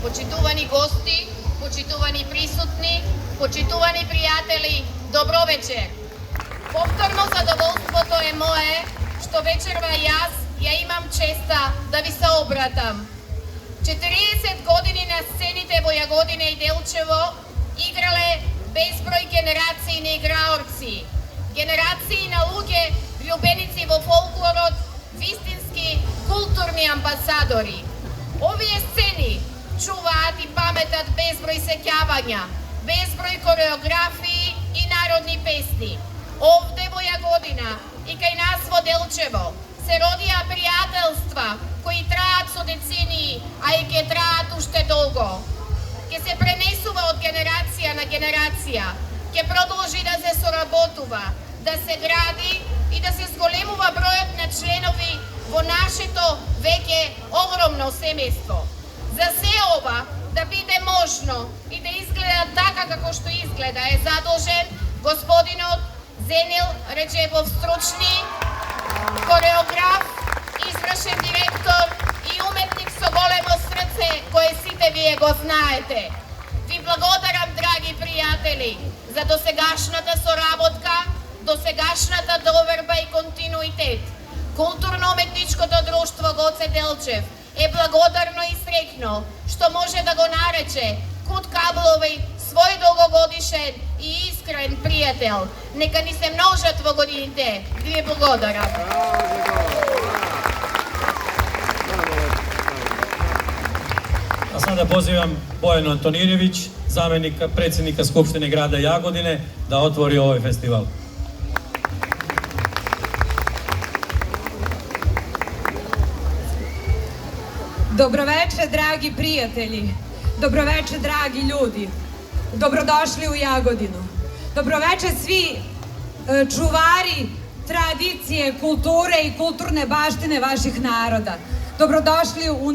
Почитувани гости, почитувани присутни, почитувани пријатели, добро вечер. Повторно задоволството е мое, што вечерва јас ја имам честа да ви се обратам. 40 години на сцените во Јагодина и Делчево играле безброј генерации на играорци, генерации на луѓе љубеници во фолклорот, вистински културни амбасадори. Овие сцени чуваат и паметат безброј сеќавања, безброј кореографии и народни песни. Овде во Јагодина и кај нас во Делчево се родија пријателства кои траат со децении, а и ќе траат уште долго. Ќе се пренесува од генерација на генерација, ќе продолжи да се соработува, да се гради и да се зголемува бројот на членови во нашето веќе огромно семејство. За се ова да биде можно и да изгледа така како што изгледа е задолжен господинот Зенил Реджебов Стручни, кореограф, извршен директор и уметник со големо срце кое сите вие го знаете. Ви благодарам, драги пријатели, за досегашната соработка, досегашната доверба и континуитет. Културно-уметничкото друштво Гоце Делчев е благодарно и среќно што може да го нарече Кут Каблови свој долгогодишен и искрен пријател. Нека ни се множат во годините. Ви благодарам. А sada pozivam Bojanu Antonijević, zamjenika predsjednika Skupštine grada Jagodine, da otvori ovaj festival. Dobroveče, dragi prijatelji. Dobroveče, dragi ljudi. Dobrodošli u Jagodinu. Dobroveče svi čuvari tradicije, kulture i kulturne baštine vaših naroda. Dobrodošli u